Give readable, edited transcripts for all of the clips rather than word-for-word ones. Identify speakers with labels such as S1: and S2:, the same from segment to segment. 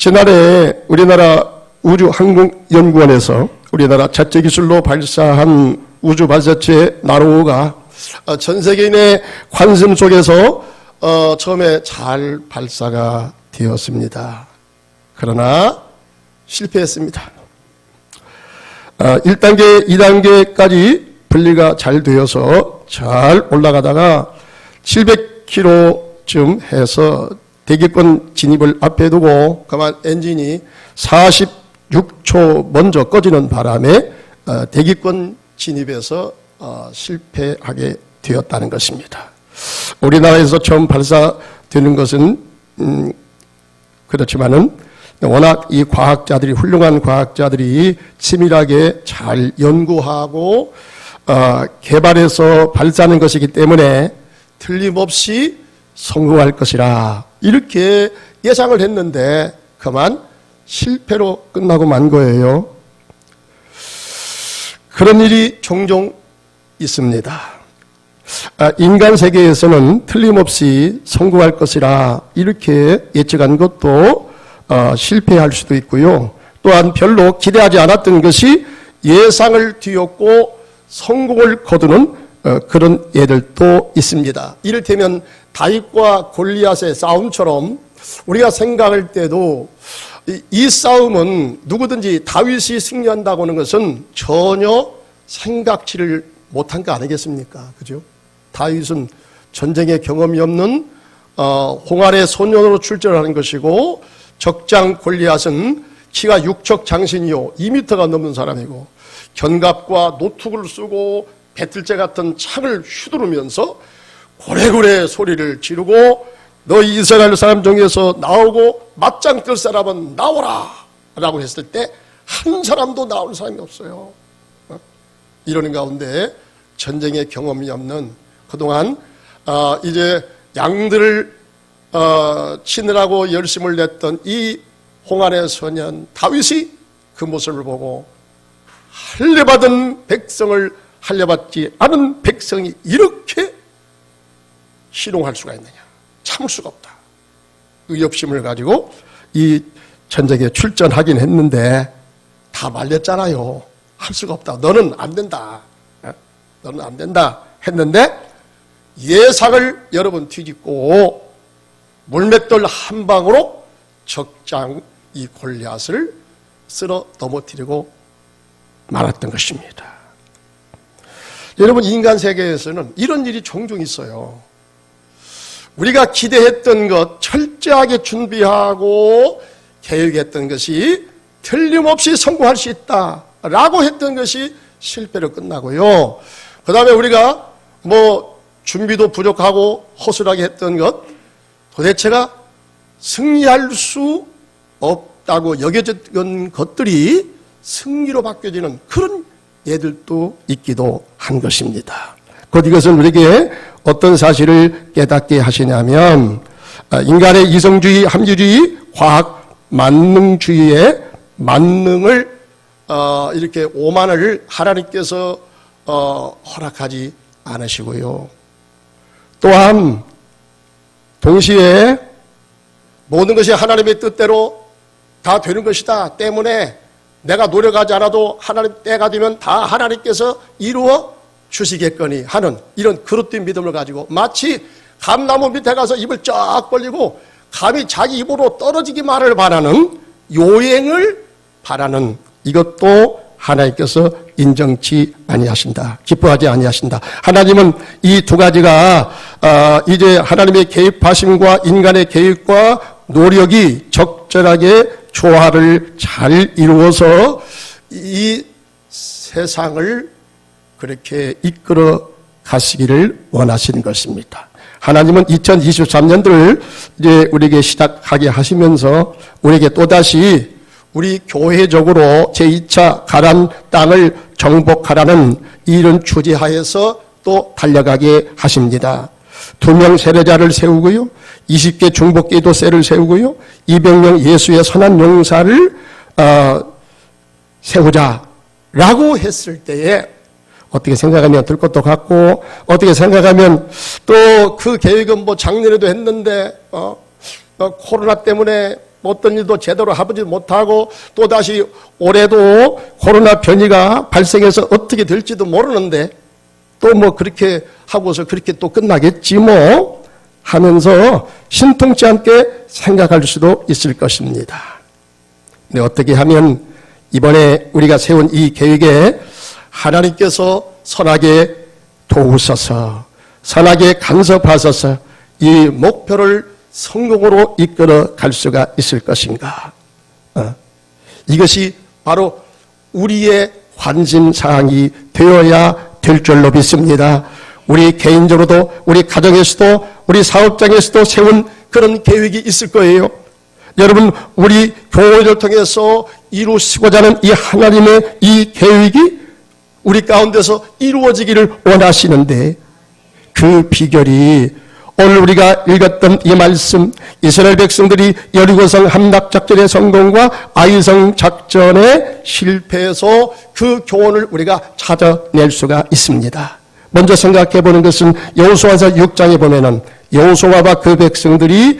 S1: 지난해 우리나라 우주항공연구원에서 우리나라 자체 기술로 발사한 우주 발사체 나로호가 전 세계인의 관심 속에서 처음에 잘 발사가 되었습니다. 그러나 실패했습니다. 1단계, 2단계까지 분리가 잘 되어서 잘 올라가다가 700km쯤 해서 대기권 진입을 앞에 두고 그만 엔진이 46초 먼저 꺼지는 바람에 대기권 진입에서 실패하게 되었다는 것입니다. 우리나라에서 처음 발사되는 것은 그렇지만은 워낙 이 과학자들이, 훌륭한 과학자들이 치밀하게 잘 연구하고 개발해서 발사하는 것이기 때문에 틀림없이 성공할 것이라 이렇게 예상을 했는데 그만 실패로 끝나고 만 거예요. 그런 일이 종종 있습니다. 인간 세계에서는 틀림없이 성공할 것이라 이렇게 예측한 것도 실패할 수도 있고요. 또한 별로 기대하지 않았던 것이 예상을 뒤엎고 성공을 거두는 그런 예들도 있습니다. 이를테면 다윗과 골리앗의 싸움처럼 우리가 생각할 때도 이 싸움은 누구든지 다윗이 승리한다고 하는 것은 전혀 생각지를 못한 거 아니겠습니까? 그죠? 다윗은 전쟁에 경험이 없는 홍할의 소년으로 출전하는 것이고 적장 골리앗은 키가 6척 장신이요 2m가 넘는 사람이고 견갑과 노툭을 쓰고 배틀째 같은 창을 휘두르면서 고래고래 소리를 지르고 너 이스라엘 사람 중에서 나오고 맞짱 뜰 사람은 나오라 라고 했을 때 한 사람도 나올 사람이 없어요. 이러는 가운데 전쟁에 경험이 없는 그동안 이제 양들을 치느라고 열심을 냈던 이 홍할의 소년 다윗이 그 모습을 보고 할례받은 백성을 할례받지 않은 백성이 이렇게 희롱할 수가 있느냐, 참을 수가 없다. 의협심을 가지고 이 전쟁에 출전하긴 했는데 다 말렸잖아요. 할 수가 없다. 너는 안 된다. 너는 안 된다 했는데 예상을 여러 번 뒤집고 물맷돌 한 방으로 적장 이 골리앗을 쓸어 넘어뜨리고 말았던 것입니다. 여러분, 인간 세계에서는 이런 일이 종종 있어요. 우리가 기대했던 것, 철저하게 준비하고 계획했던 것이 틀림없이 성공할 수 있다라고 했던 것이 실패로 끝나고요. 그 다음에 우리가 준비도 부족하고 허술하게 했던 것, 도대체가 승리할 수 없다고 여겨졌던 것들이 승리로 바뀌어지는 그런 예들도 있기도 한 것입니다. 곧 이것은 우리에게 어떤 사실을 깨닫게 하시냐면 인간의 이성주의, 합리주의, 과학 만능주의의 만능을 이렇게 오만을 하나님께서 허락하지 않으시고요. 또한 동시에 모든 것이 하나님의 뜻대로 다 되는 것이다 때문에 내가 노력하지 않아도 하나님 때가 되면 다 하나님께서 이루어 주시겠거니 하는 이런 그릇된 믿음을 가지고 마치 감나무 밑에 가서 입을 쫙 벌리고 감이 자기 입으로 떨어지기만을 바라는 요행을 바라는 이것도 하나님께서 인정치 아니하신다. 기뻐하지 아니하신다. 하나님은 이 두 가지가 이제 하나님의 개입하심과 인간의 개입과 노력이 적절하게 조화를 잘 이루어서 이 세상을 그렇게 이끌어 가시기를 원하시는 것입니다. 하나님은 2023년도를 이제 우리에게 시작하게 하시면서 우리에게 또다시 우리 교회적으로 제2차 가나안 땅을 정복하라는 이런 주제하에서 또 달려가게 하십니다. 2명 세례자를 세우고요. 20개 중복기도세를 세우고요. 200명 예수의 선한 용사를 세우자라고 했을 때에 어떻게 생각하면 들 것도 같고 어떻게 생각하면 또 그 계획은 작년에도 했는데 코로나 때문에 어떤 일도 제대로 해보지 못하고 또다시 올해도 코로나 변이가 발생해서 어떻게 될지도 모르는데 또 뭐 그렇게 하고서 그렇게 또 끝나겠지 뭐 하면서 신통치 않게 생각할 수도 있을 것입니다. 근데 어떻게 하면 이번에 우리가 세운 이 계획에 하나님께서 선하게 도우셔서 선하게 간섭하셔서 이 목표를 성공으로 이끌어 갈 수가 있을 것인가? 이것이 바로 우리의 관심사항이 되어야 될 줄로 믿습니다. 우리 개인적으로도 우리 가정에서도 우리 사업장에서도 세운 그런 계획이 있을 거예요. 여러분, 우리 교회를 통해서 이루시고자 하는 이 하나님의 이 계획이 우리 가운데서 이루어지기를 원하시는데 그 비결이 오늘 우리가 읽었던 이 말씀, 이스라엘 백성들이 여리고성 함락작전의 성공과 아이성 작전의 실패에서 그 교훈을 우리가 찾아낼 수가 있습니다. 먼저 생각해 보는 것은 여호수아서 6장에 보면은 여호수아와 그 백성들이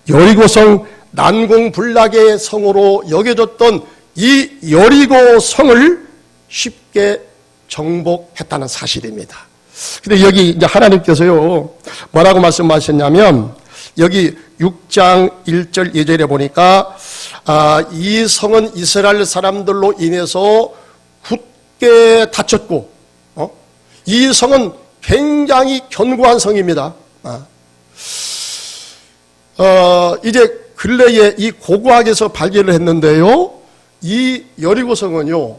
S1: 여리고성 난공불락의 성으로 여겨졌던 이 여리고성을 쉽게 정복했다는 사실입니다. 근데 여기 이제 하나님께서요, 뭐라고 말씀하셨냐면, 여기 6장 1절 2절에 보니까, 이 성은 이스라엘 사람들로 인해서 굳게 닫혔고, 이 성은 굉장히 견고한 성입니다. 이제 근래에 이 고고학에서 발견을 했는데요, 이 여리고성은요,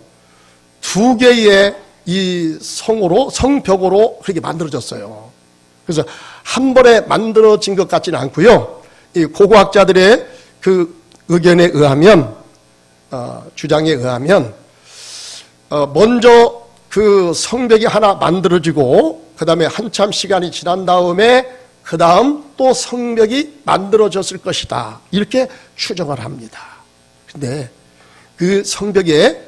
S1: 두 개의 이 성으로, 성벽으로 그렇게 만들어졌어요. 그래서 한 번에 만들어진 것 같지는 않고요. 이 고고학자들의 그 의견에 의하면, 주장에 의하면, 먼저 그 성벽이 하나 만들어지고, 그 다음에 한참 시간이 지난 다음에, 그 다음 또 성벽이 만들어졌을 것이다. 이렇게 추정을 합니다. 근데 그 성벽에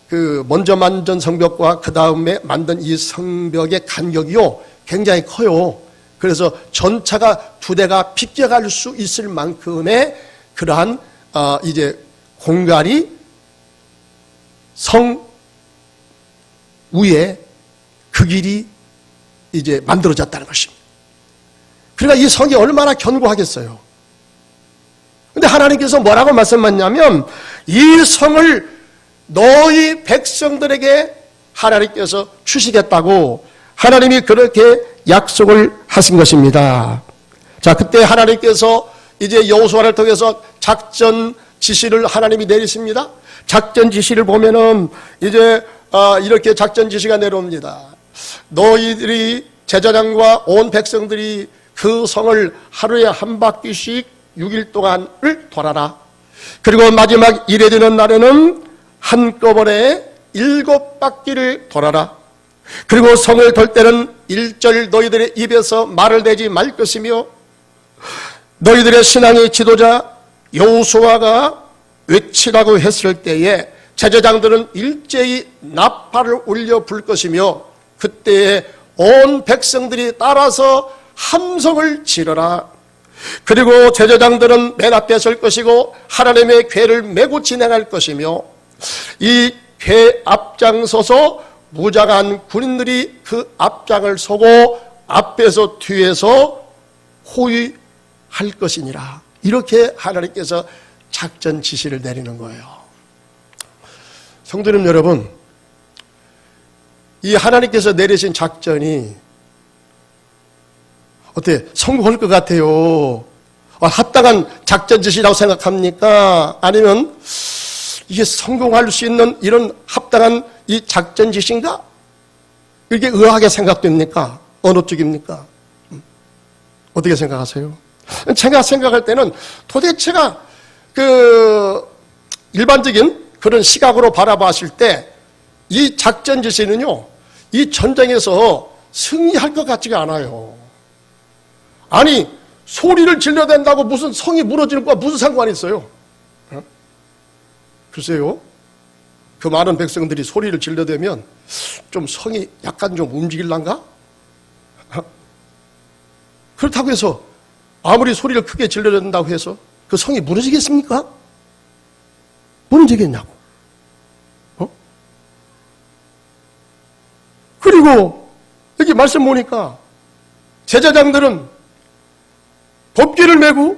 S1: 그 먼저 만든 성벽과 그 다음에 만든 이 성벽의 간격이요 굉장히 커요. 그래서 전차가 두 대가 비껴갈 수 있을 만큼의 그러한 이제 공간이 성 위에 그 길이 이제 만들어졌다는 것입니다. 그러니까 이 성이 얼마나 견고하겠어요. 근데 하나님께서 뭐라고 말씀하셨냐면 이 성을 너희 백성들에게 하나님께서 주시겠다고 하나님이 그렇게 약속을 하신 것입니다. 자, 그때 하나님께서 이제 여호수아를 통해서 작전 지시를 하나님이 내리십니다. 작전 지시를 보면은 이제 이렇게 작전 지시가 내려옵니다. 너희들이 제사장과 온 백성들이 그 성을 하루에 한 바퀴씩 6일 동안을 돌아라. 그리고 마지막 일에 되는 날에는 한꺼번에 7바퀴를 돌아라. 그리고 성을 돌 때는 일절 너희들의 입에서 말을 내지 말 것이며 너희들의 신앙의 지도자 여호수아가 외치라고 했을 때에 제사장들은 일제히 나팔을 울려 불 것이며 그때에 온 백성들이 따라서 함성을 지르라. 그리고 제사장들은 맨 앞에 설 것이고 하나님의 궤를 메고 진행할 것이며 이 궤 앞장서서 무장한 군인들이 그 앞장을 서고 앞에서 뒤에서 호위할 것이니라. 이렇게 하나님께서 작전 지시를 내리는 거예요. 성도님 여러분, 이 하나님께서 내리신 작전이 어때? 성공할 것 같아요. 합당한 작전 지시라고 생각합니까? 아니면 이게 성공할 수 있는 이런 합당한 이 작전 지시인가? 이렇게 의아하게 생각됩니까? 어느 쪽입니까? 어떻게 생각하세요? 제가 생각할 때는 도대체가 그 일반적인 그런 시각으로 바라봤을 때 이 작전 지시는요, 이 전쟁에서 승리할 것 같지가 않아요. 아니, 소리를 질러댄다고 무슨 성이 무너지는 것과 무슨 상관이 있어요? 글쎄요, 그 많은 백성들이 소리를 질러대면 좀 성이 약간 좀 움직일란가? 그렇다고 해서 아무리 소리를 크게 질러댄다고 해서 그 성이 무너지겠습니까? 무너지겠냐고. 그리고 여기 말씀 보니까 제사장들은 법궤를 메고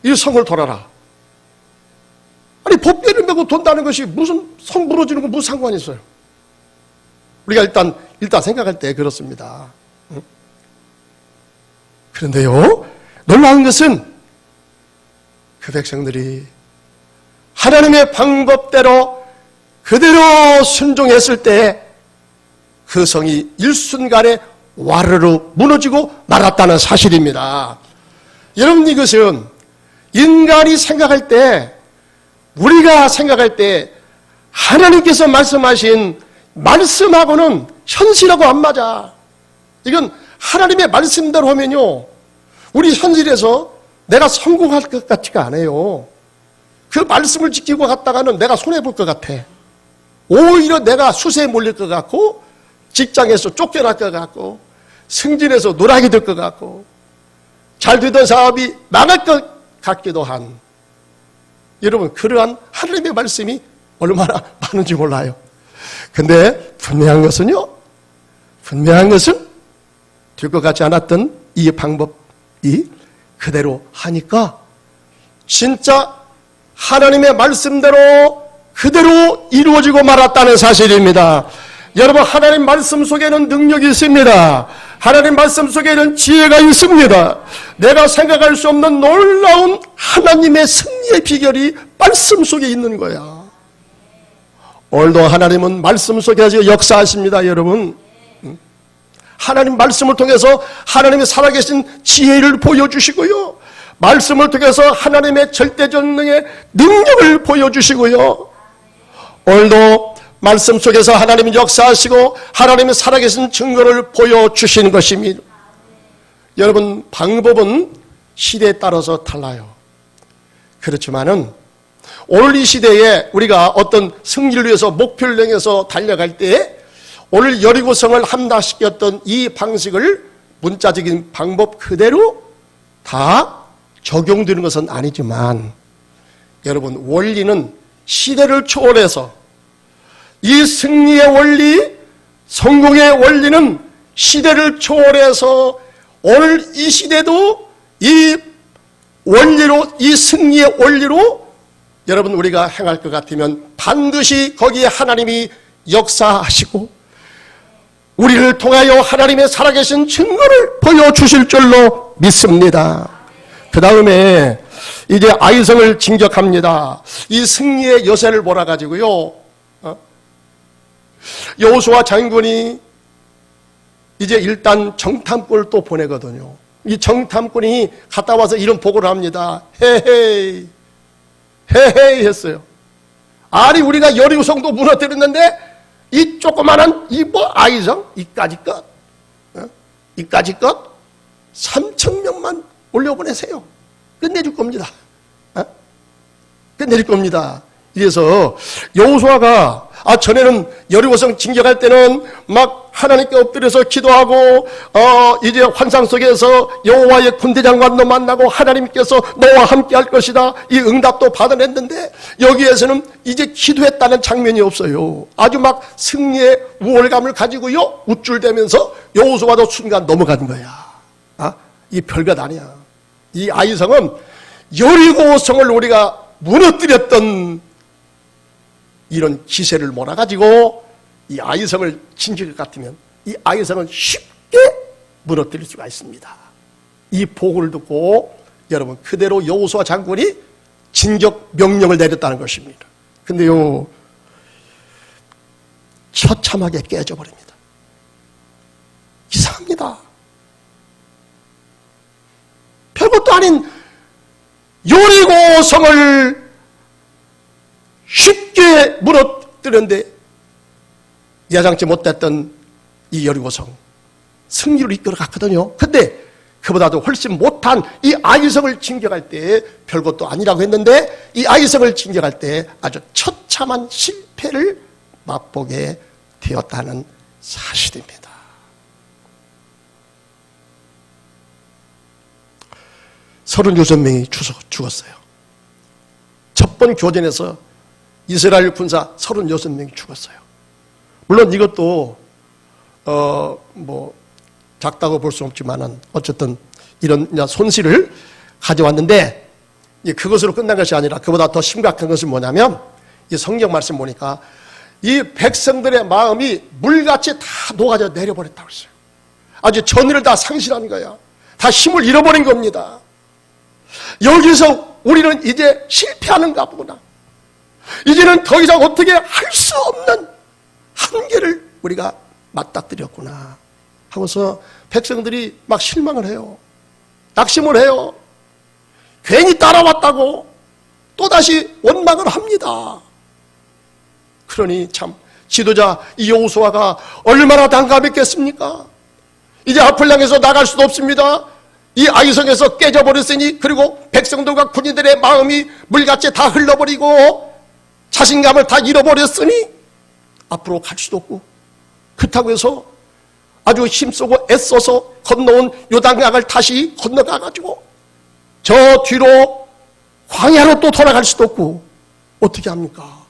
S1: 이 성을 돌아라. 아니 법궤를 메고 돈다는 것이 무슨 성 무너지는 건 무슨 상관이 있어요? 우리가 일단 생각할 때 그렇습니다. 그런데요, 놀라운 것은 그 백성들이 하나님의 방법대로 그대로 순종했을 때 그 성이 일순간에 와르르 무너지고 말았다는 사실입니다. 여러분, 이것은 인간이 생각할 때, 우리가 생각할 때 하나님께서 말씀하신 말씀하고는 현실하고 안 맞아. 이건 하나님의 말씀대로 하면요, 우리 현실에서 내가 성공할 것 같지가 않아요. 그 말씀을 지키고 갔다가는 내가 손해볼 것 같아. 오히려 내가 수세에 몰릴 것 같고, 직장에서 쫓겨날 것 같고, 승진해서 노락이 될 것 같고, 잘 되던 사업이 망할 것 같기도 한, 여러분, 그러한 하나님의 말씀이 얼마나 많은지 몰라요. 근데 분명한 것은 될 것 같지 않았던 이 방법이 그대로 하니까 진짜 하나님의 말씀대로 그대로 이루어지고 말았다는 사실입니다. 여러분, 하나님 말씀 속에는 능력이 있습니다. 하나님 말씀 속에는 지혜가 있습니다. 내가 생각할 수 없는 놀라운 하나님의 승리의 비결이 말씀 속에 있는 거야. 오늘도 하나님은 말씀 속에서 역사하십니다, 여러분. 하나님 말씀을 통해서 하나님의 살아계신 지혜를 보여주시고요, 말씀을 통해서 하나님의 절대전능의 능력을 보여주시고요, 오늘도 말씀 속에서 하나님이 역사하시고 하나님의 살아계신 증거를 보여주시는 것입니다. 여러분, 방법은 시대에 따라서 달라요. 그렇지만은 오늘 이 시대에 우리가 어떤 승리를 위해서 목표를 향해서 달려갈 때 오늘 여리고성을 함락시켰던 이 방식을 문자적인 방법 그대로 다 적용되는 것은 아니지만, 여러분, 원리는 시대를 초월해서 이 승리의 원리, 성공의 원리는 시대를 초월해서 오늘 이 시대도 이 원리로, 이 승리의 원리로 여러분 우리가 행할 것 같으면 반드시 거기에 하나님이 역사하시고 우리를 통하여 하나님의 살아계신 증거를 보여주실 줄로 믿습니다. 그 다음에 이제 아이성을 진격합니다. 이 승리의 여세를 몰아가지고요, 여호수아 장군이 이제 일단 정탐꾼을 또 보내거든요. 이 정탐꾼이 갔다 와서 이런 보고를 합니다. 헤헤이 했어요. 아니, 우리가 여리고성도 무너뜨렸는데 이 조그마한 이 아이성 이까지 것 3,000명만 올려보내세요. 끝내줄 겁니다. 끝내줄 겁니다. 이래서 여호수아가 전에는 여리고성 진격할 때는 막 하나님께 엎드려서 기도하고 이제 환상 속에서 여호와의 군대장관도 만나고 하나님께서 너와 함께 할 것이다, 이 응답도 받아냈는데 여기에서는 이제 기도했다는 장면이 없어요. 아주 막 승리의 우월감을 가지고요, 우쭐대면서 여호수아도 순간 넘어가는 거야. 이 별것 아니야. 이 아이성은 여리고성을 우리가 무너뜨렸던 이런 기세를 몰아가지고 이 아이성을 진격할 것 같으면 이 아이성은 쉽게 무너뜨릴 수가 있습니다. 이 보고를 듣고 여러분 그대로 여호수아 장군이 진격 명령을 내렸다는 것입니다. 근데요, 처참하게 깨져버립니다. 이상합니다. 별것도 아닌 여리고성을 쉽게 무너뜨렸는데 예상치 못했던 이 여리고성 승리를 이끌어 갔거든요. 근데 그보다도 훨씬 못한 이 아이성을 진격할 때 별것도 아니라고 했는데 이 아이성을 진격할 때 아주 처참한 실패를 맛보게 되었다는 사실입니다. 36명이 죽었어요. 첫 번 교전에서 이스라엘 군사 36명이 죽었어요. 물론 이것도 작다고 볼 수 없지만은 어쨌든 이런 손실을 가져왔는데, 그것으로 끝난 것이 아니라 그보다 더 심각한 것은 뭐냐면, 이 성경 말씀 보니까 이 백성들의 마음이 물같이 다 녹아져 내려버렸다고 했어요. 아주 전의를 다 상실한 거야. 다 힘을 잃어버린 겁니다. 여기서 우리는 이제 실패하는가 보구나. 이제는 더 이상 어떻게 할 수 없는 한계를 우리가 맞닥뜨렸구나 하고서 백성들이 막 실망을 해요. 낙심을 해요. 괜히 따라왔다고 또다시 원망을 합니다. 그러니 참 지도자 이 여호수아가 얼마나 난감했겠습니까? 이제 앞을 향해서 나갈 수도 없습니다. 이 아이성에서 깨져버렸으니, 그리고 백성들과 군인들의 마음이 물같이 다 흘러버리고 자신감을 다 잃어버렸으니 앞으로 갈 수도 없고, 그렇다고 해서 아주 힘쓰고 애써서 건너온 요단강을 다시 건너가가지고 저 뒤로 광야로 또 돌아갈 수도 없고, 어떻게 합니까?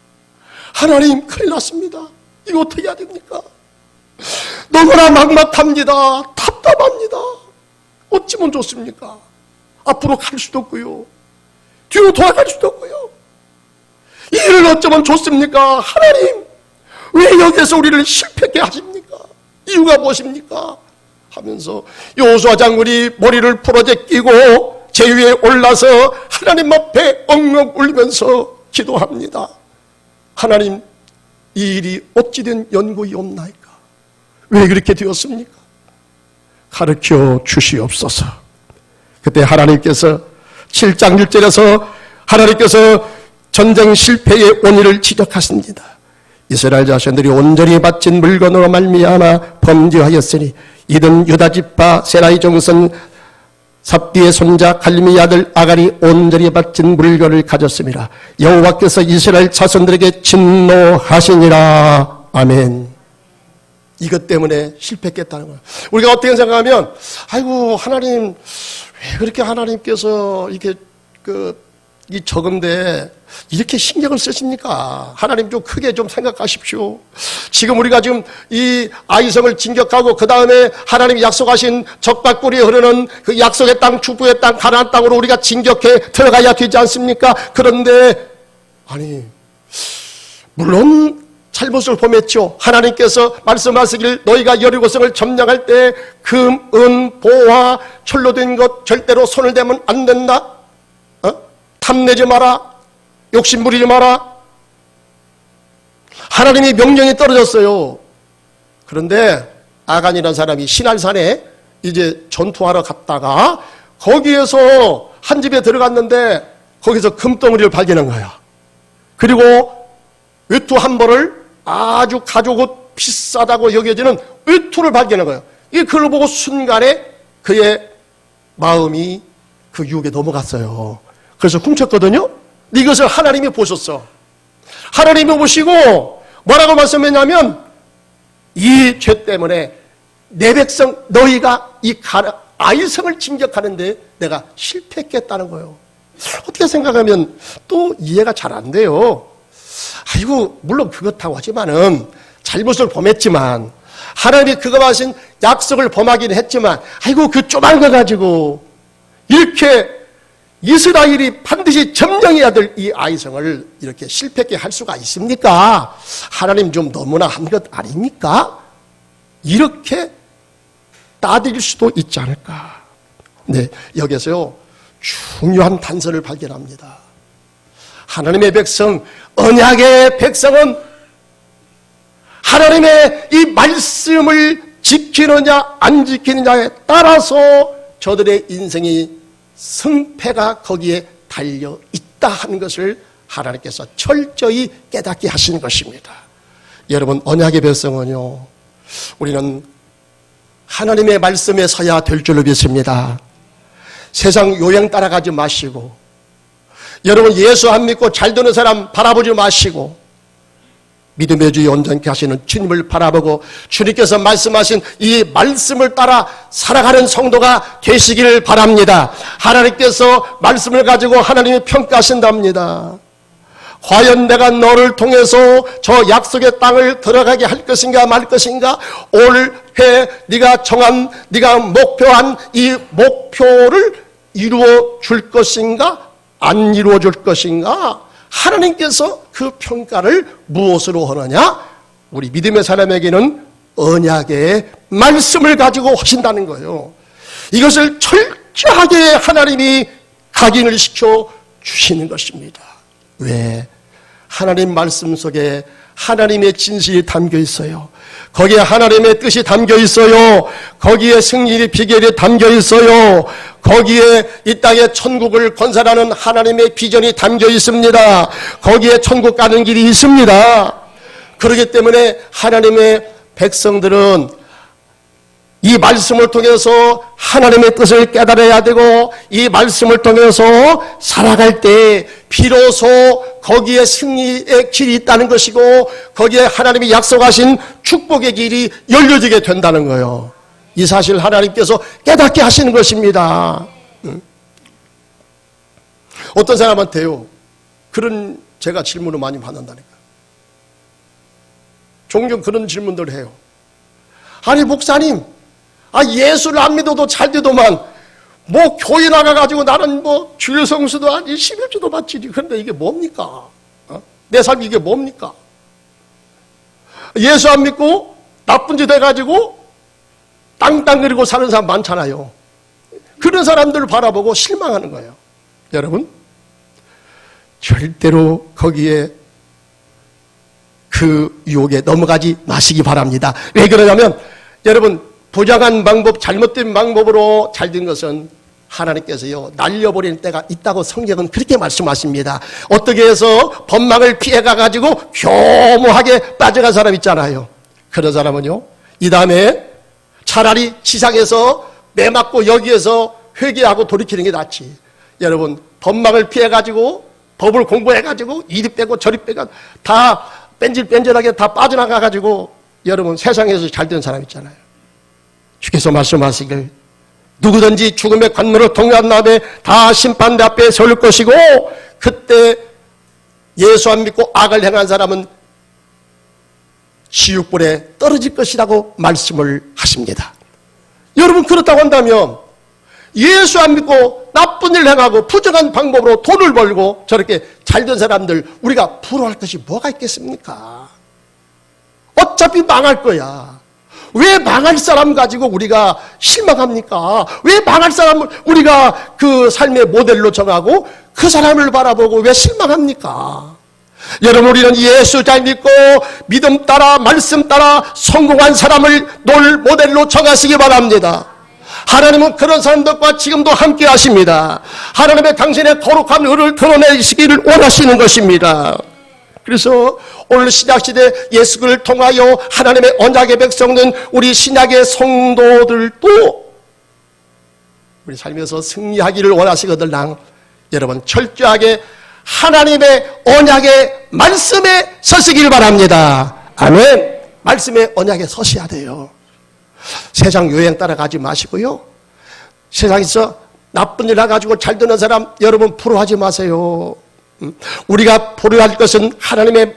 S1: 하나님, 큰일 났습니다. 이거 어떻게 해야 됩니까? 너무나 막막합니다. 답답합니다. 어찌면 좋습니까? 앞으로 갈 수도 없고요, 뒤로 돌아갈 수도 없고요. 이 일을 어쩌면 좋습니까? 하나님, 왜 여기에서 우리를 실패하게 하십니까? 이유가 무엇입니까? 하면서 여호수아 장군이 머리를 부러제끼고 제위에 올라서 하나님 앞에 엉엉 울면서 기도합니다. 하나님, 이 일이 어찌된 연고이옵나이까? 왜 그렇게 되었습니까? 가르쳐 주시옵소서. 그때 하나님께서 7장 1절에서 하나님께서 전쟁 실패의 원인을 지적하십니다. 이스라엘 자손들이 온전히 바친 물건으로 말미암아 범죄하였으니 이든 유다 지파 세라의 종손 삽디의 손자 갈림의 아들 아갈이 온전히 바친 물건을 가졌습니다. 여호와께서 이스라엘 자손들에게 진노하시니라. 아멘. 이것 때문에 실패했겠다는 거예요. 우리가 어떻게 생각하면, 아이고 하나님, 왜 그렇게 하나님께서 이렇게 이 적은데 이렇게 신경을 쓰십니까? 하나님 좀 크게 좀 생각하십시오. 지금 우리가 지금 이 아이성을 진격하고 그 다음에 하나님이 약속하신 적박꿀이 흐르는 그 약속의 땅, 축복의 땅, 가나안 땅으로 우리가 진격해 들어가야 되지 않습니까? 그런데 아니, 물론 잘못을 범했죠. 하나님께서 말씀하시길 너희가 여리고성을 점령할 때 금, 은, 보화, 철로 된 것 절대로 손을 대면 안 된다. 탐내지 마라. 욕심 부리지 마라. 하나님이 명령이 떨어졌어요. 그런데 아간이라는 사람이 시날산에 이제 전투하러 갔다가 거기에서 한 집에 들어갔는데 거기서 금덩어리를 발견한 거야. 그리고 외투 한 벌을 아주 가죽옷 비싸다고 여겨지는 외투를 발견한 거예요. 그걸 보고 순간에 그의 마음이 그 유혹에 넘어갔어요. 그래서 훔쳤거든요. 이것을 하나님이 보셨어. 하나님이 보시고 뭐라고 말씀했냐면, 이 죄 때문에 내 백성 너희가 이 아이성을 진격하는데 내가 실패했겠다는 거예요. 어떻게 생각하면 또 이해가 잘 안 돼요. 아이고, 물론 그렇다고 하지만은 잘못을 범했지만 하나님이 그거 하신 약속을 범하긴 했지만, 아이고 그 조그만 거 가지고 이렇게 이스라엘이 반드시 점령해야 될 이 아이성을 이렇게 실패하게 할 수가 있습니까? 하나님 좀 너무나 한 것 아닙니까? 이렇게 따질 수도 있지 않을까? 네, 여기서요 중요한 단서를 발견합니다. 하나님의 백성, 언약의 백성은 하나님의 이 말씀을 지키느냐 안 지키느냐에 따라서 저들의 인생이 승패가 거기에 달려 있다 하는 것을 하나님께서 철저히 깨닫게 하시는 것입니다. 여러분, 언약의 백성은요, 우리는 하나님의 말씀에 서야 될 줄로 믿습니다. 세상 요행 따라가지 마시고, 여러분 예수 안 믿고 잘 되는 사람 바라보지 마시고, 믿음의 주 온전케 하시는 주님을 바라보고 주님께서 말씀하신 이 말씀을 따라 살아가는 성도가 되시기를 바랍니다. 하나님께서 말씀을 가지고 하나님이 평가하신답니다. 과연 내가 너를 통해서 저 약속의 땅을 들어가게 할 것인가 말 것인가? 올해 네가 정한, 네가 목표한 이 목표를 이루어 줄 것인가? 안 이루어 줄 것인가? 하나님께서 그 평가를 무엇으로 하느냐? 우리 믿음의 사람에게는 언약의 말씀을 가지고 하신다는 거예요. 이것을 철저하게 하나님이 각인을 시켜 주시는 것입니다. 왜? 하나님 말씀 속에 하나님의 진실이 담겨 있어요. 거기에 하나님의 뜻이 담겨 있어요. 거기에 승리의 비결이 담겨 있어요. 거기에 이 땅에 천국을 건설하는 하나님의 비전이 담겨 있습니다. 거기에 천국 가는 길이 있습니다. 그렇기 때문에 하나님의 백성들은 이 말씀을 통해서 하나님의 뜻을 깨달아야 되고, 이 말씀을 통해서 살아갈 때 비로소 거기에 승리의 길이 있다는 것이고, 거기에 하나님이 약속하신 축복의 길이 열려지게 된다는 거예요. 이 사실 하나님께서 깨닫게 하시는 것입니다. 어떤 사람한테요, 그런 제가 질문을 많이 받는다니까. 종종 그런 질문들을 해요. 아니 목사님, 예수를 안 믿어도 잘 되더만, 교회 나가가지고 나는 주일 성수도 아니 11주도 받지. 그런데 이게 뭡니까? 내 삶이 이게 뭡니까? 예수 안 믿고 나쁜 짓 해가지고 땅땅거리고 사는 사람 많잖아요. 그런 사람들을 바라보고 실망하는 거예요. 여러분, 절대로 거기에 그 유혹에 넘어가지 마시기 바랍니다. 왜 그러냐면, 여러분, 부정한 방법, 잘못된 방법으로 잘된 것은 하나님께서요, 날려버리는 때가 있다고 성경은 그렇게 말씀하십니다. 어떻게 해서 법망을 피해가가지고 교묘하게 빠져간 사람 있잖아요. 그런 사람은요, 이 다음에 차라리 지상에서 매 맞고 여기에서 회개하고 돌이키는 게 낫지. 여러분, 법망을 피해가지고 법을 공부해가지고 이리 빼고 저리 빼고 다 뺀질뺀질하게 다 빠져나가가지고 여러분 세상에서 잘된 사람 있잖아요. 주께서 말씀하시길, 누구든지 죽음의 관문으로 통과한 다음에 다 심판대 앞에 설 것이고, 그때 예수 안 믿고 악을 행한 사람은 지옥불에 떨어질 것이라고 말씀을 하십니다. 여러분, 그렇다고 한다면 예수 안 믿고 나쁜 일 행하고 부정한 방법으로 돈을 벌고 저렇게 잘된 사람들 우리가 부러워할 것이 뭐가 있겠습니까? 어차피 망할 거야. 왜 망할 사람 가지고 우리가 실망합니까? 왜 망할 사람을 우리가 그 삶의 모델로 정하고 그 사람을 바라보고 왜 실망합니까? 여러분, 우리는 예수 잘 믿고 믿음 따라 말씀 따라 성공한 사람을 롤 모델로 정하시기 바랍니다. 하나님은 그런 사람들과 지금도 함께 하십니다. 하나님의 당신의 거룩한 의를 드러내시기를 원하시는 것입니다. 그래서 오늘 신약시대 예수를 통하여 하나님의 언약의 백성은 우리 신약의 성도들도 우리 삶에서 승리하기를 원하시거든요. 여러분, 철저하게 하나님의 언약의 말씀에 서시길 바랍니다. 아멘. 말씀의 언약에 서셔야 돼요. 세상 유행 따라가지 마시고요. 세상에서 나쁜 일 해가지고 잘 되는 사람 여러분 부러워하지 마세요. 우리가 부러워할 것은 하나님의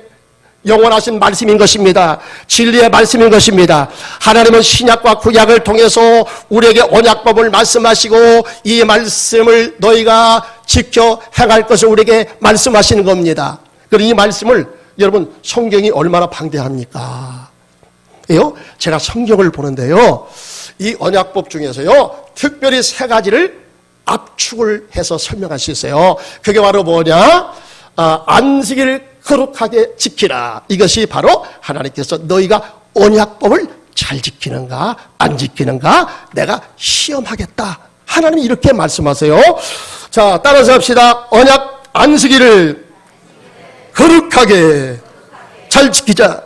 S1: 영원하신 말씀인 것입니다. 진리의 말씀인 것입니다. 하나님은 신약과 구약을 통해서 우리에게 언약법을 말씀하시고 이 말씀을 너희가 지켜 행할 것을 우리에게 말씀하시는 겁니다. 그리고 이 말씀을 여러분 성경이 얼마나 방대합니까? 제가 성경을 보는데요, 이 언약법 중에서요 특별히 세 가지를 압축을 해서 설명할 수 있어요. 그게 바로 뭐냐? 안식일을 거룩하게 지키라. 이것이 바로 하나님께서 너희가 언약법을 잘 지키는가 안 지키는가 내가 시험하겠다. 하나님이 이렇게 말씀하세요. 자, 따라서 합시다. 언약 안식일을 거룩하게 잘 지키자.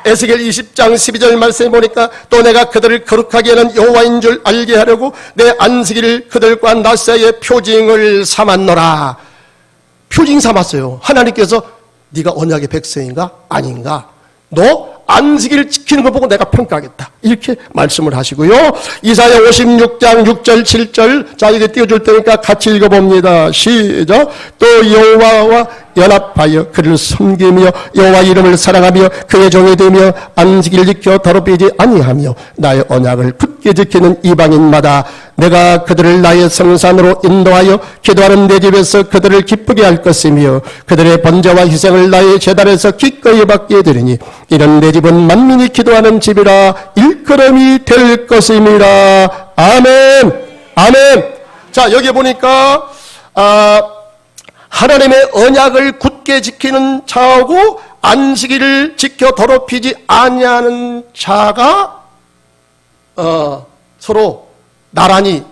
S1: 에스겔 20장 12절 말씀에 보니까 또 내가 그들을 거룩하게 하는 여호와인 줄 알게 하려고 내 안식일을 그들과 나 사이에 표징을 삼았노라. 표징 삼았어요. 하나님께서 네가 언약의 백성인가 아닌가, 너 안식일을 지키는 거 보고 내가 평가하겠다, 이렇게 말씀을 하시고요. 이사야 56장 6절 7절, 자 이거 띄워줄 테니까 같이 읽어봅니다. 시작. 또 여호와와 연합하여 그를 섬기며 여호와 이름을 사랑하며 그의 종이 되며 안식일을 지켜 더럽히지 아니하며 나의 언약을 굳게 지키는 이방인마다 내가 그들을 나의 성산으로 인도하여 기도하는 내 집에서 그들을 기쁘게 할 것이며 그들의 번제와 희생을 나의 제단에서 기꺼이 받게 되리니 이런 내 집은 만민이 기도하는 집이라 일컬음이 될 것임이라. 아멘. 아멘. 자, 여기 보니까 하나님의 언약을 굳게 지키는 자하고 안식일을 지켜 더럽히지 아니하는 자가 서로 나란히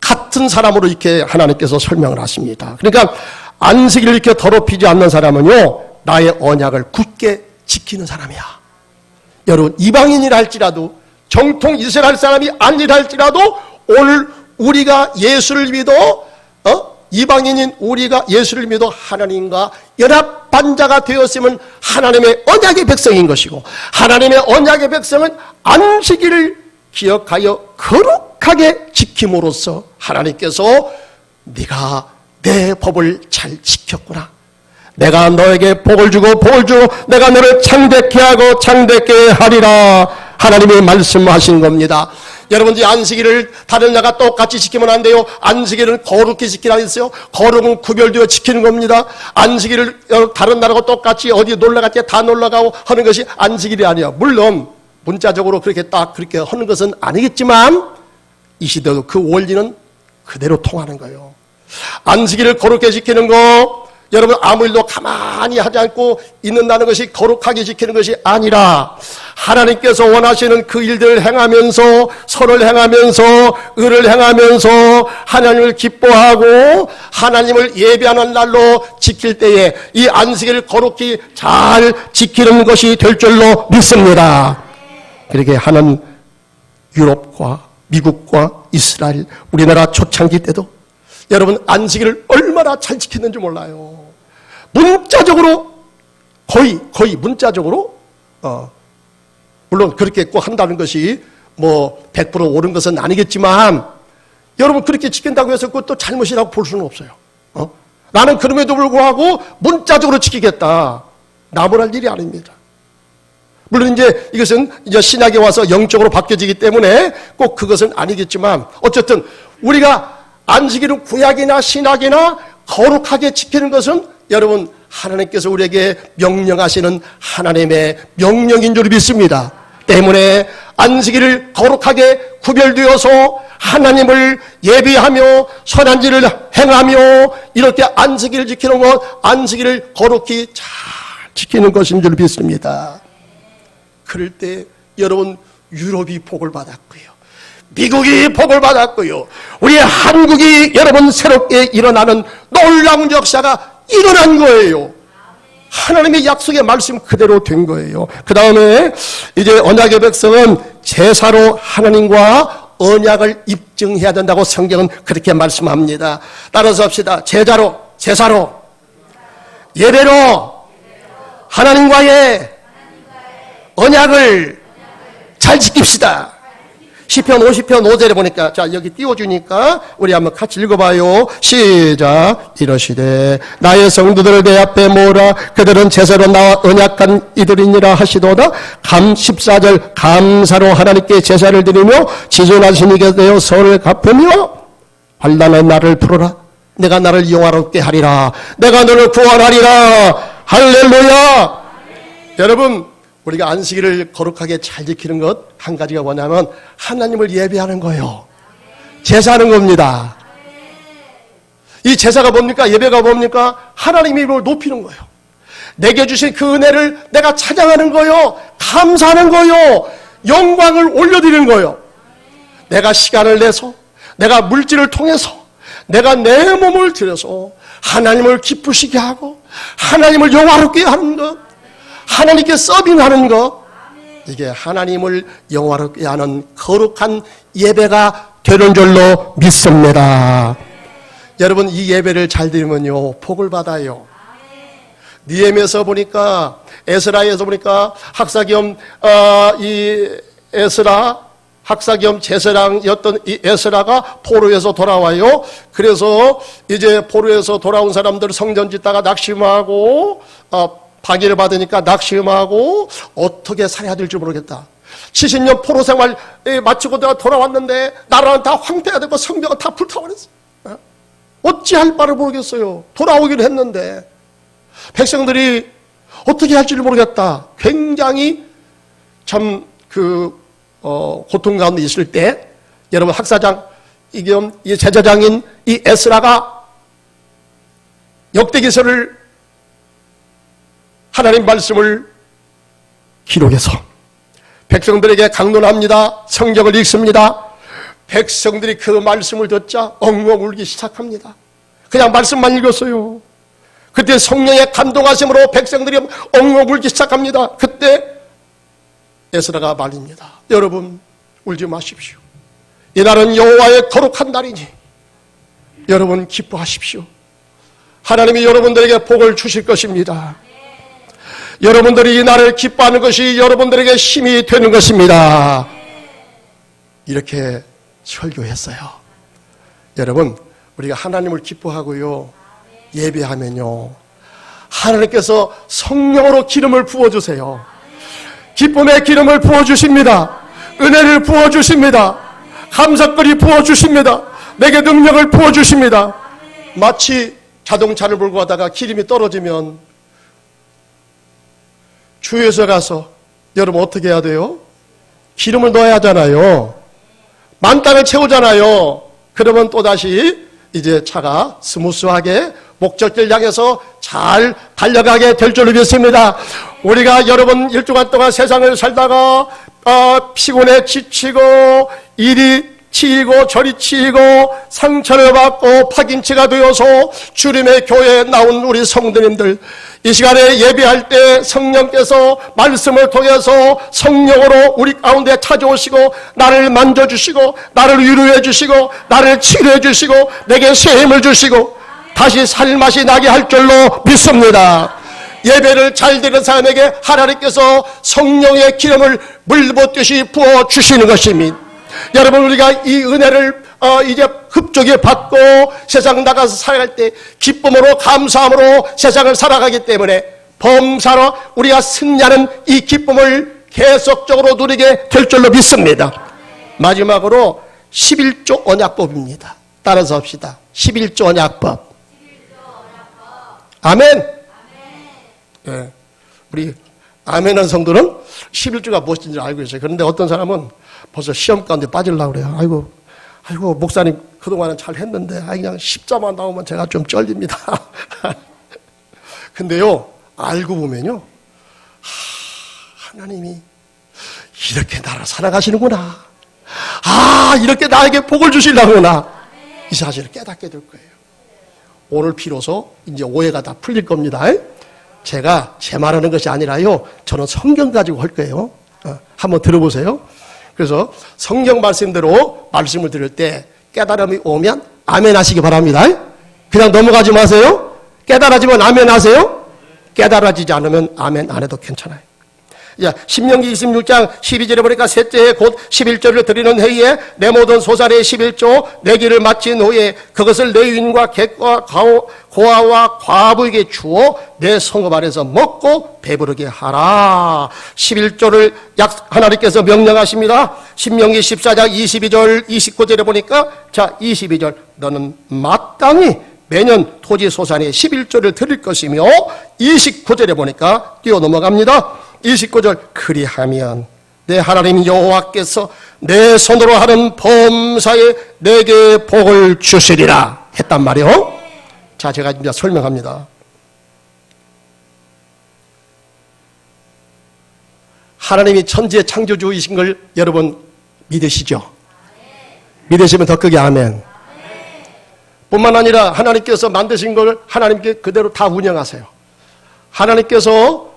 S1: 같은 사람으로 이렇게 하나님께서 설명을 하십니다. 그러니까 안식일을 이렇게 더럽히지 않는 사람은요, 나의 언약을 굳게 지키는 사람이야. 여러분, 이방인이라 할지라도 정통 이스라엘 사람이 아니라 할지라도 오늘 우리가 예수를 믿어 이방인인 우리가 예수를 믿어 하나님과 연합한 자가 되었으면 하나님의 언약의 백성인 것이고, 하나님의 언약의 백성은 안식일을 기억하여 거룩하게 지킴으로써 하나님께서 네가 내 법을 잘 지켰구나, 내가 너에게 복을 주고 내가 너를 창대케 하고 창대케 하리라, 하나님이 말씀하신 겁니다. 여러분, 이 안식일을 다른 나라가 똑같이 지키면 안 돼요. 안식일은 거룩히 지키라 했어요. 거룩은 구별되어 지키는 겁니다. 안식일을 다른 나라가 똑같이 어디 놀러갈 때 다 놀러가고 하는 것이 안식일이 아니야. 물론 문자적으로 그렇게 하는 것은 아니겠지만 이 시대도 그 원리는 그대로 통하는 거예요. 안식일을 거룩히 지키는 거, 여러분 아무 일도 가만히 하지 않고 있는다는 것이 거룩하게 지키는 것이 아니라 하나님께서 원하시는 그 일들을 행하면서, 선을 행하면서, 의를 행하면서 하나님을 기뻐하고 하나님을 예배하는 날로 지킬 때에 이 안식일을 거룩히 잘 지키는 것이 될 줄로 믿습니다. 그렇게 하는 유럽과 미국과 이스라엘, 우리나라 초창기 때도 여러분 안식일을 얼마나 잘 지켰는지 몰라요. 문자적으로 거의 문자적으로 물론 그렇게 꼭 한다는 것이 뭐 100% 옳은 것은 아니겠지만 여러분 그렇게 지킨다고 해서 그것도 잘못이라고 볼 수는 없어요. 나는 그럼에도 불구하고 문자적으로 지키겠다, 나무랄 일이 아닙니다. 물론 이제 이것은 이제 신약에 와서 영적으로 바뀌어지기 때문에 꼭 그것은 아니겠지만 어쨌든 우리가 안식일은 구약이나 신약이나 거룩하게 지키는 것은 여러분 하나님께서 우리에게 명령하시는 하나님의 명령인 줄 믿습니다. 때문에 안식일을 거룩하게 구별되어서 하나님을 예배하며 선한 일을 행하며 이렇게 안식일을 지키는 것, 안식일을 거룩히 잘 지키는 것인 줄 믿습니다. 그럴 때 여러분 유럽이 복을 받았고요, 미국이 복을 받았고요, 우리 한국이 여러분 새롭게 일어나는 놀라운 역사가 일어난 거예요. 하나님의 약속의 말씀 그대로 된 거예요. 그 다음에 이제 언약의 백성은 제사로 하나님과 언약을 입증해야 된다고 성경은 그렇게 말씀합니다. 따라서 합시다. 제사로 예배로 하나님과의 언약을 잘 지킵시다. 시편 50편 5절에 보니까, 자 여기 띄워주니까 우리 한번 같이 읽어봐요. 시작. 이러시되 나의 성도들을 내 앞에 모으라, 그들은 제사로 나와 언약한 이들이니라 하시도다. 14절 감사로 하나님께 제사를 드리며 지존하신 이게 되어 선을 갚으며 환난의 날을 풀어라, 내가 나를 영화롭게 하리라, 내가 너를 구원하리라. 할렐루야. 여러분, 우리가 안식일을 거룩하게 잘 지키는 것 한 가지가 뭐냐면 하나님을 예배하는 거예요. 제사하는 겁니다. 이 제사가 뭡니까? 예배가 뭡니까? 하나님의 이름을 높이는 거예요. 내게 주신 그 은혜를 내가 찬양하는 거예요. 감사하는 거예요. 영광을 올려드리는 거예요. 내가 시간을 내서, 내가 물질을 통해서, 내가 내 몸을 들여서 하나님을 기쁘시게 하고 하나님을 영화롭게 하는 것, 하나님께 서빙하는 것, 이게 하나님을 영화롭게 하는 거룩한 예배가 되는 줄로 믿습니다. 여러분 이 예배를 잘 드리면요 복을 받아요. 느헤미야에서 보니까, 에스라에서 보니까 학사겸 이 에스라 학사 겸 제사장이었던 이 에스라가 포로에서 돌아와요. 그래서 이제 포로에서 돌아온 사람들 성전 짓다가 낙심하고 방해를 받으니까 낙심하고 어떻게 살아야 될지 모르겠다. 70년 포로 생활 마치고 내가 돌아왔는데 나라는 다 황폐가 되고 성벽은 다 불타버렸어. 어찌할 바를 모르겠어요. 돌아오기로 했는데 백성들이 어떻게 할지를 모르겠다. 굉장히 참 고통 가운데 있을 때 여러분 학사장 이겸 이 제사장인 이 에스라가 역대기서를 하나님 말씀을 기록해서 백성들에게 강론합니다. 성경을 읽습니다. 백성들이 그 말씀을 듣자 엉엉 울기 시작합니다. 그냥 말씀만 읽었어요. 그때 성령의 감동하심으로 백성들이 엉엉 울기 시작합니다. 그때 에스라가 말입니다. 여러분 울지 마십시오. 이날은 여호와의 거룩한 날이니 여러분 기뻐하십시오. 하나님이 여러분들에게 복을 주실 것입니다. 여러분들이 이 날을 기뻐하는 것이 여러분들에게 힘이 되는 것입니다. 이렇게 설교했어요. 여러분 우리가 하나님을 기뻐하고요 예배하면요 하나님께서 성령으로 기름을 부어주세요. 기쁨의 기름을 부어주십니다. 은혜를 부어주십니다. 감사거리 부어주십니다. 내게 능력을 부어주십니다. 마치 자동차를 몰고 가다가 기름이 떨어지면 주유소에 가서 여러분 어떻게 해야 돼요? 기름을 넣어야 하잖아요. 만땅을 채우잖아요. 그러면 또다시 이제 차가 스무스하게 목적지를 향해서 잘 달려가게 될 줄로 믿습니다. 우리가 여러분 일주간 동안 세상을 살다가 피곤해 지치고 이리 치이고 저리 치이고 상처를 받고 파김치가 되어서 주님의 교회에 나온 우리 성도님들 이 시간에 예배할 때 성령께서 말씀을 통해서 성령으로 우리 가운데 찾아오시고 나를 만져주시고 나를 위로해 주시고 나를 치료해 주시고 내게 새 힘을 주시고 다시 살맛이 나게 할 줄로 믿습니다. 예배를 잘 드리는 사람에게 하나님께서 성령의 기름을 물붓듯이 부어주시는 것입니다. 여러분 우리가 이 은혜를 이제 흡족히 받고 세상 나가서 살아갈 때 기쁨으로 감사함으로 세상을 살아가기 때문에 범사로 우리가 승리하는 이 기쁨을 계속적으로 누리게 될 줄로 믿습니다. 마지막으로 11조 언약법입니다. 따라서 합시다. 11조 언약법. 아멘. 네. 우리 아멘한 성도는 11조가 무엇인지 알고 있어요. 그런데 어떤 사람은 벌써 시험 가운데 빠지려고 그래요. 아이고 목사님 그동안은 잘 했는데 그냥 10자만 나오면 제가 좀 쩔립니다. 근데요 알고 보면요 하나님이 이렇게 나를 살아가시는구나. 이렇게 나에게 복을 주시려구나. 이 사실을 깨닫게 될 거예요. 오늘 비로소 이제 오해가 다 풀릴 겁니다. 제가 제 말하는 것이 아니라요 저는 성경 가지고 할 거예요. 한번 들어보세요. 그래서 성경 말씀대로 말씀을 들을 때 깨달음이 오면 아멘 하시기 바랍니다. 그냥 넘어가지 마세요. 깨달아지면 아멘 하세요. 깨달아지지 않으면 아멘 안 해도 괜찮아요. 신명기 26장 12절에 보니까 셋째 곧 11조를 드리는 해에 내 모든 소산의 11조 내기를 마친 후에 그것을 레위인과 객과 고아와 과부에게 주어 내 성읍 안에서 먹고 배부르게 하라. 11조를 하나님께서 명령하십니다. 신명기 14장 22절 29절에 보니까 22절 너는 마땅히 매년 토지 소산의 11조를 드릴 것이며 29절에 보니까 뛰어 넘어갑니다. 29절 그리하면 내 하나님 여호와께서 내 손으로 하는 범사에 내게 복을 주시리라 했단 말이요. 자 제가 이제 설명합니다. 하나님이 천지의 창조주이신 걸 여러분 믿으시죠? 믿으시면 더 크게 아멘. 뿐만 아니라 하나님께서 만드신 걸 하나님께 그대로 다 운영하세요. 하나님께서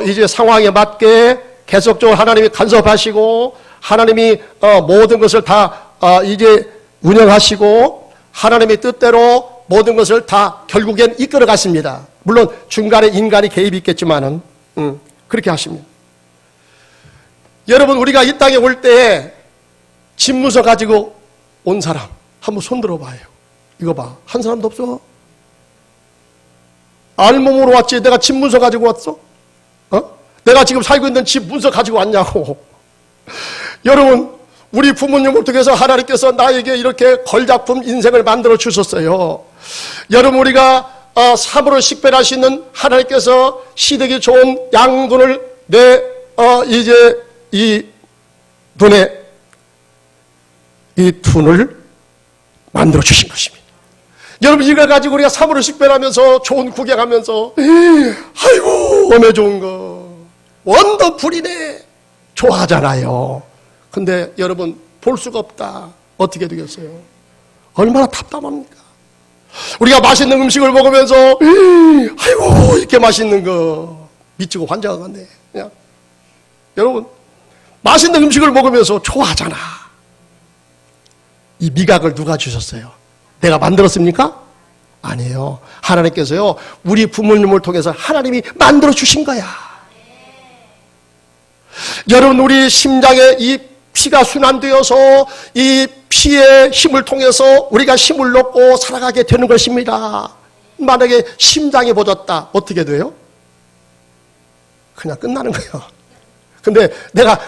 S1: 이제 상황에 맞게 계속적으로 하나님이 간섭하시고 하나님이 모든 것을 다 이제 운영하시고 하나님의 뜻대로 모든 것을 다 결국엔 이끌어 갔습니다. 물론 중간에 인간이 개입이 있겠지만은 그렇게 하십니다. 여러분 우리가 이 땅에 올 때 집문서 가지고 온 사람 한번 손 들어봐요. 이거 봐. 한 사람도 없어. 알몸으로 왔지 내가 집문서 가지고 왔어? 내가 지금 살고 있는 집 문서 가지고 왔냐고. 여러분, 우리 부모님을 통해서 하나님께서 나에게 이렇게 걸작품 인생을 만들어 주셨어요. 여러분, 우리가 삶으로 식별할 수 있는 하나님께서 시되기 좋은 양분을 이제 이 눈에 이 둔을 만들어 주신 것입니다. 여러분, 이걸 가지고 우리가 삶으로 식별하면서 좋은 구경하면서 아이고 어메 좋은 거 원더풀이네 좋아하잖아요. 근데 여러분, 볼 수가 없다. 어떻게 되겠어요? 얼마나 답답합니까? 우리가 맛있는 음식을 먹으면서 아이고 이렇게 맛있는 거 미치고 환장하겠네. 그냥 여러분, 맛있는 음식을 먹으면서 좋아하잖아. 이 미각을 누가 주셨어요? 내가 만들었습니까? 아니에요. 하나님께서요, 우리 부모님을 통해서 하나님이 만들어 주신 거야. 여러분, 우리 심장에 이 피가 순환되어서 이 피의 힘을 통해서 우리가 힘을 얻고 살아가게 되는 것입니다. 만약에 심장이 멎었다, 어떻게 돼요? 그냥 끝나는 거예요. 근데 내가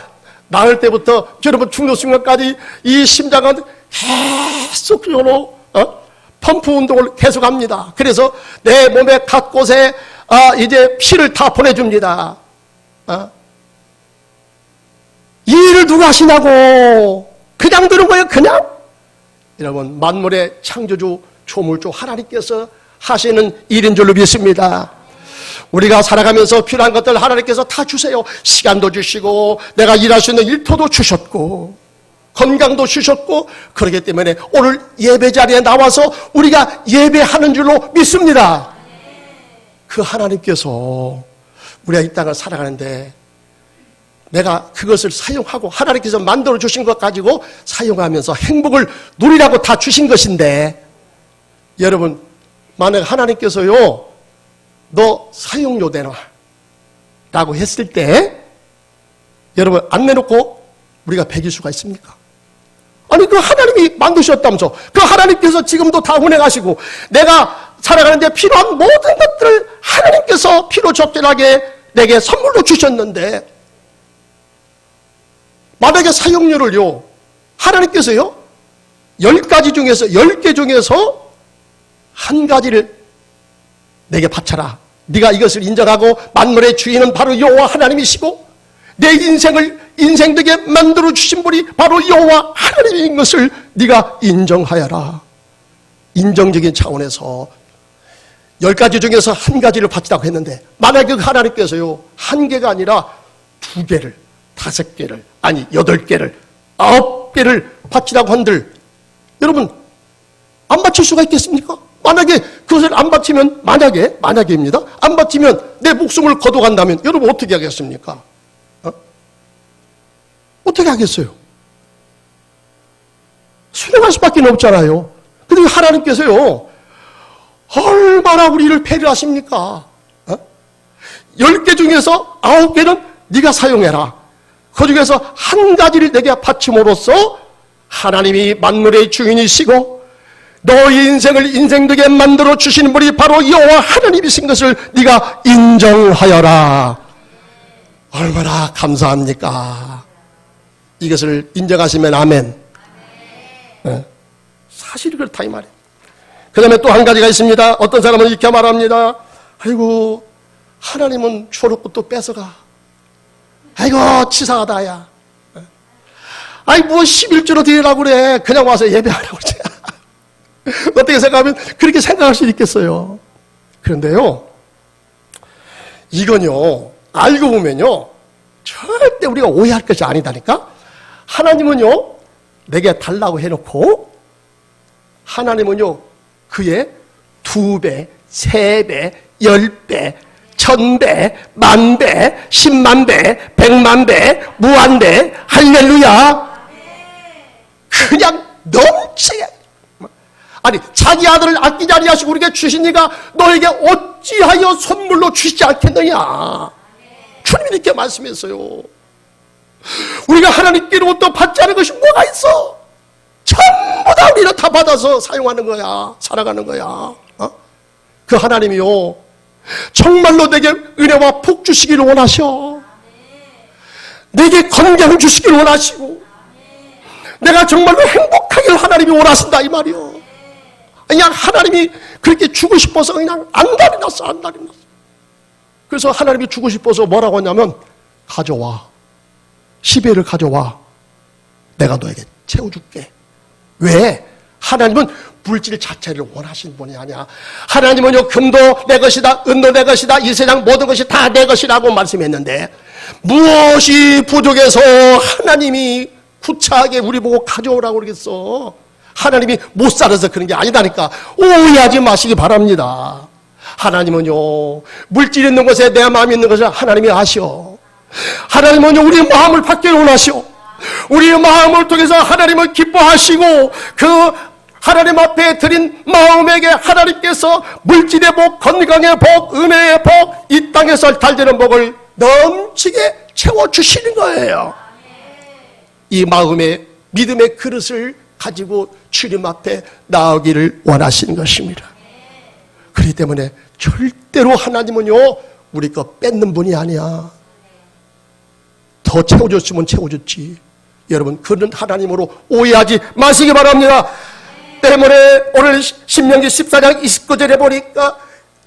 S1: 낳을 때부터 여러분 죽는 순간까지 이 심장은 계속적으로 펌프 운동을 계속합니다. 그래서 내 몸의 각 곳에 이제 피를 다 보내줍니다. 이 일을 누가 하시냐고. 그냥 두는 거예요. 그냥. 여러분, 만물의 창조주 조물주 하나님께서 하시는 일인 줄로 믿습니다. 우리가 살아가면서 필요한 것들 하나님께서 다 주세요. 시간도 주시고 내가 일할 수 있는 일터도 주셨고 건강도 주셨고, 그렇기 때문에 오늘 예배 자리에 나와서 우리가 예배하는 줄로 믿습니다. 그 하나님께서 우리가 이 땅을 살아가는데 내가 그것을 사용하고 하나님께서 만들어 주신 것 가지고 사용하면서 행복을 누리라고 다 주신 것인데, 여러분, 만약 하나님께서요 너 사용료 내놔 라고 했을 때 여러분 안 내놓고 우리가 배길 수가 있습니까? 아니, 그 하나님이 만드셨다면서 그 하나님께서 지금도 다 운행하시고 내가 살아가는데 필요한 모든 것들을 하나님께서 필요 적절하게 내게 선물로 주셨는데, 만약에 사용료를요 하나님께서요 10가지 중에서 10개 중에서 한 가지를 내게 바쳐라. 네가 이것을 인정하고 만물의 주인은 바로 여호와 하나님이시고 내 인생을 인생되게 만들어 주신 분이 바로 여호와 하나님인 것을 네가 인정하여라. 인정적인 차원에서 10가지 중에서 한 가지를 바치라고 했는데, 만약에 하나님께서요 한 개가 아니라 2개를 5개를 아니 8개를 9개를 바치라고 한들 여러분 안 바칠 수가 있겠습니까? 만약에 그것을 안 바치면, 만약에입니다, 안 바치면 내 목숨을 거둬간다면 여러분 어떻게 하겠습니까? 어떻게 하겠어요? 수행할 수밖에 없잖아요. 근데 하나님께서요 얼마나 우리를 배려하십니까? 10개 중에서 9개는 네가 사용해라. 그 중에서 한 가지를 내게 바침으로써 하나님이 만물의 주인이시고 너의 인생을 인생되게 만들어 주시는 분이 바로 여호와 하나님이신 것을 네가 인정하여라. 얼마나 감사합니까? 이것을 인정하시면 아멘. 네. 사실이 그렇다 이 말이에요. 그 다음에 또 한 가지가 있습니다. 어떤 사람은 이렇게 말합니다. 아이고 하나님은 초록 꽃도 뺏어가. 아이고 치사하다 야. 아이 뭐 11조로 드리라고 그래. 그냥 와서 예배하라고 그러지. 어떻게 생각하면 그렇게 생각할 수 있겠어요. 그런데요 이건요 알고 보면요 절대 우리가 오해할 것이 아니다니까. 하나님은요 내게 달라고 해놓고 하나님은요 그의 2배, 3배, 10배, 1000배, 10,000배, 100,000배, 100,000배, 무한배, 할렐루야. 그냥 넘치게. 아니 자기 아들을 아끼지 아니하시고 우리에게 주시니까 너에게 어찌하여 선물로 주시지 않겠느냐. 주님이 이렇게 말씀했어요. 우리가 하나님께로부터 받지 않은 것이 뭐가 있어? 다 받아서 사용하는 거야. 살아가는 거야. 그 하나님이요, 정말로 내게 은혜와 복 주시기를 원하셔. 내게 건강 주시기를 원하시고, 내가 정말로 행복하기를 하나님이 원하신다 이 말이요. 그냥 하나님이 그렇게 주고 싶어서 그냥 안달이 났어. 그래서 하나님이 주고 싶어서 뭐라고 하냐면, 가져와, 10회를 가져와, 내가 너에게 채워줄게. 왜? 하나님은 물질 자체를 원하시는 분이 아니야. 하나님은요, 금도 내 것이다, 은도 내 것이다, 이 세상 모든 것이 다 내 것이라고 말씀했는데, 무엇이 부족해서 하나님이 구차하게 우리 보고 가져오라고 그러겠어? 하나님이 못 살아서 그런 게 아니다니까. 오해하지 마시기 바랍니다. 하나님은요, 물질 있는 곳에 내 마음이 있는 것을 하나님이 아시오. 하나님은요, 우리 마음을 받기를 원하시오. 우리의 마음을 통해서 하나님을 기뻐하시고, 그 하나님 앞에 드린 마음에게 하나님께서 물질의 복, 건강의 복, 은혜의 복, 이 땅에서 달되는 복을 넘치게 채워주시는 거예요. 이 마음의 믿음의 그릇을 가지고 주님 앞에 나오기를 원하시는 것입니다. 그렇기 때문에 절대로 하나님은요, 우리 거 뺏는 분이 아니야. 더 채워줬으면 채워줬지. 여러분, 그런 하나님으로 오해하지 마시기 바랍니다. 때문에 오늘 신명기 14장 29절에 보니까,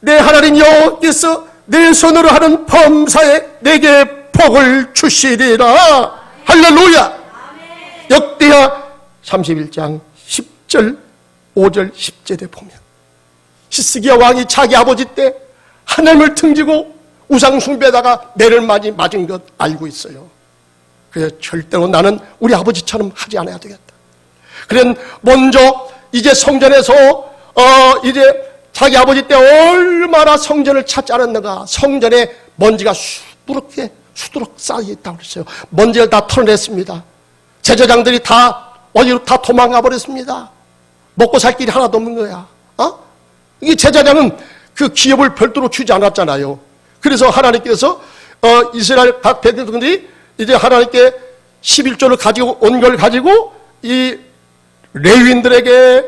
S1: 내 하나님 여호와께서 내 손으로 하는 범사에 내게 복을 주시리라. 할렐루야. 역대하 31장 10절 5절 10절에 보면, 히스기야 왕이 자기 아버지 때 하나님을 등지고 우상 숭배다가 매를 많이 맞은 것 알고 있어요. 그래서 절대로 나는 우리 아버지처럼 하지 않아야 되겠다. 그래 먼저 이제 성전에서 이제 자기 아버지 때 얼마나 성전을 찾지 않았는가. 성전에 먼지가 수두룩 쌓여 있다고 그랬어요. 먼지를 다 털어냈습니다. 제사장들이 다 어디로 다 도망가 버렸습니다. 먹고 살 길이 하나도 없는 거야. 이게 제사장은 그 기업을 별도로 주지 않았잖아요. 그래서 하나님께서 이스라엘 각 백성들이 이제 하나님께 11조를 가지고 온 걸 가지고 이 레위인들에게,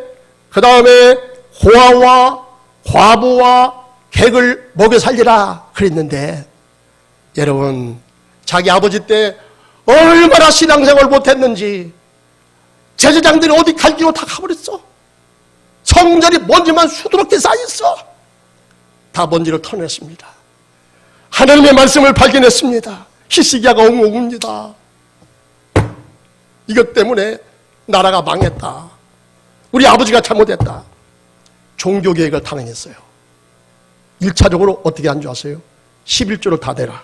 S1: 그 다음에 고아와 과부와 객을 먹여 살리라 그랬는데, 여러분, 자기 아버지 때 얼마나 신앙생활 못했는지 제사장들이 어디 갈 길로 다 가버렸어. 성전이 먼지만 수두룩게 쌓였어. 다 먼지를 털어냈습니다. 하나님의 말씀을 발견했습니다. 히스기야가 엉엉웁니다. 이것 때문에 나라가 망했다. 우리 아버지가 잘못했다. 종교개혁을 당했어요. 1차적으로 어떻게 한 줄 아세요? 11조를 다 내라,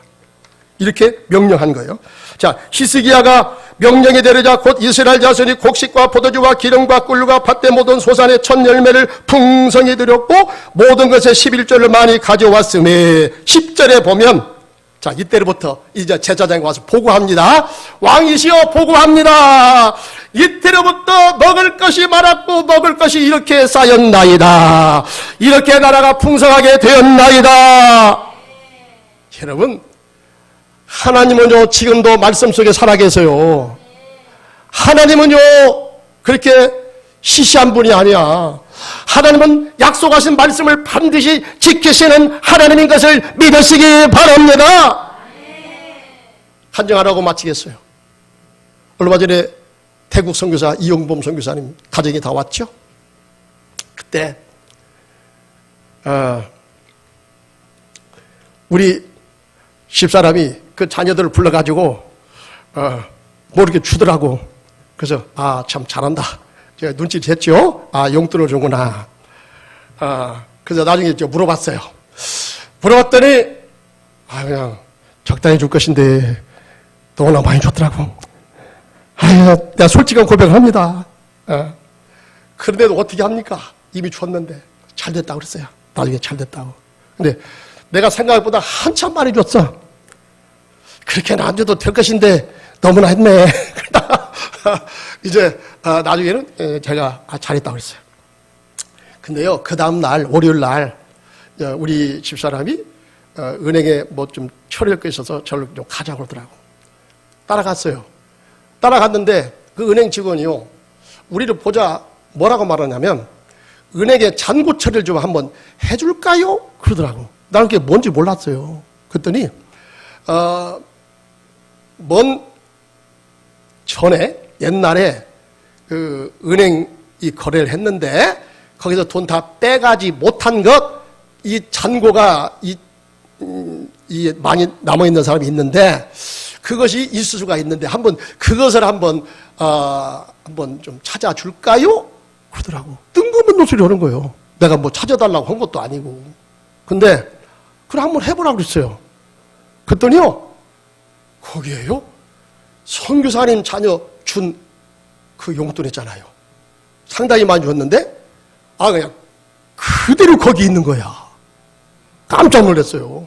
S1: 이렇게 명령한 거예요. 자, 히스기야가 명령이 내리자 곧 이스라엘 자손이 곡식과 포도주와 기름과 꿀과 밭대 모든 소산의 첫 열매를 풍성히 드렸고 모든 것에 11조를 많이 가져왔음에, 10절에 보면, 자, 이때로부터 이제 제사장이 와서 보고합니다. 왕이시여 보고합니다. 이때로부터 먹을 것이 많았고 먹을 것이 이렇게 쌓였나이다. 이렇게 나라가 풍성하게 되었나이다. 여러분, 하나님은요, 지금도 말씀 속에 살아계세요. 하나님은요, 그렇게 시시한 분이 아니야. 하나님은 약속하신 말씀을 반드시 지키시는 하나님인 것을 믿으시기 바랍니다. 한정하라고 마치겠어요. 얼마 전에 태국 선교사 이용범 선교사님 가정이 다 왔죠. 그때 우리 집사람이 그 자녀들을 불러가지고 뭐 이렇게 주더라고. 그래서 참 잘한다. 제가 눈치챘죠. 용돈을 주구나. 그래서 나중에 물어봤어요. 물어봤더니 그냥 적당히 줄 것인데 너무나 많이 줬더라고. 내가 솔직한 고백을 합니다. 그런데도 어떻게 합니까? 이미 줬는데 잘 됐다고 그랬어요. 나중에 잘 됐다고. 근데 내가 생각보다 한참 많이 줬어. 그렇게는 안 줘도 될 것인데 너무나 했네. 이제 나중에는 제가 잘했다고 그랬어요. 근데요, 그 다음 날 월요일 날 우리 집사람이 은행에 뭐 좀 처리할 게 있어서 저를 좀 가자고 그러더라고. 따라갔어요. 따라갔는데 그 은행 직원이요, 우리를 보자 뭐라고 말하냐면 은행에 잔고 처리를 좀 한번 해줄까요? 그러더라고. 나는 그게 뭔지 몰랐어요. 그랬더니 먼 전에 옛날에 그 은행 이 거래를 했는데 거기서 돈 다 빼가지 못한 것 이 잔고가 이 많이 남아 있는 사람이 있는데 그것이 있을 수가 있는데 그것을 한번 좀 찾아줄까요? 그러더라고. 뜬금없는 소리 하는 거예요. 내가 뭐 찾아달라고 한 것도 아니고. 근데 그래 한번 해보라고 그랬어요. 그랬더니요 거기에요 선교사님 자녀 준 그 용돈 있잖아요. 상당히 많이 줬는데 그냥 그대로 거기 있는 거야. 깜짝 놀랐어요.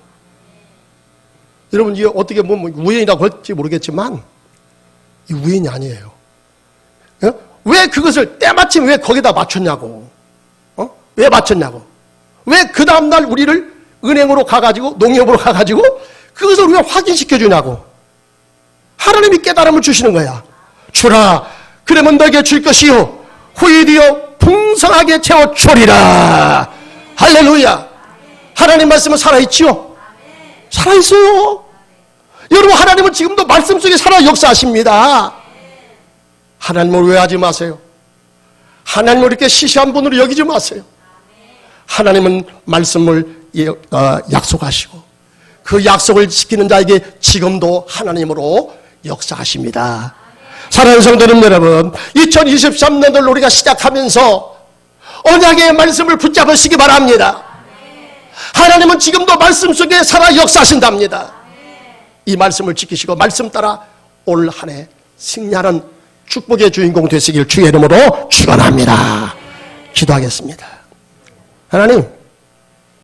S1: 여러분 이게 어떻게 보면 우연이라고 할지 모르겠지만 이 우연이 아니에요. 왜 그것을 때마침 왜 거기다 맞췄냐고. 왜 맞췄냐고. 왜 그 다음날 우리를 은행으로 가가지고 농협으로 가가지고 그것을 우리가 확인시켜 주냐고. 하나님이 깨달음을 주시는 거야. 주라 그러면 너에게 줄 것이요 후이되어 풍성하게 채워주리라. 할렐루야. 하나님 말씀은 살아있지요? 살아있어요. 여러분 하나님은 지금도 말씀 속에 살아 역사하십니다. 하나님을 오해하지 마세요. 하나님을 이렇게 시시한 분으로 여기지 마세요. 하나님은 말씀을 약속하시고 그 약속을 지키는 자에게 지금도 하나님으로 역사하십니다. 사랑하는 성도님 여러분, 2023년도를 우리가 시작하면서 언약의 말씀을 붙잡으시기 바랍니다. 하나님은 지금도 말씀 속에 살아 역사하신답니다. 이 말씀을 지키시고 말씀 따라 올 한 해 승리하는 축복의 주인공 되시길 주의 이름으로 축원합니다. 기도하겠습니다. 하나님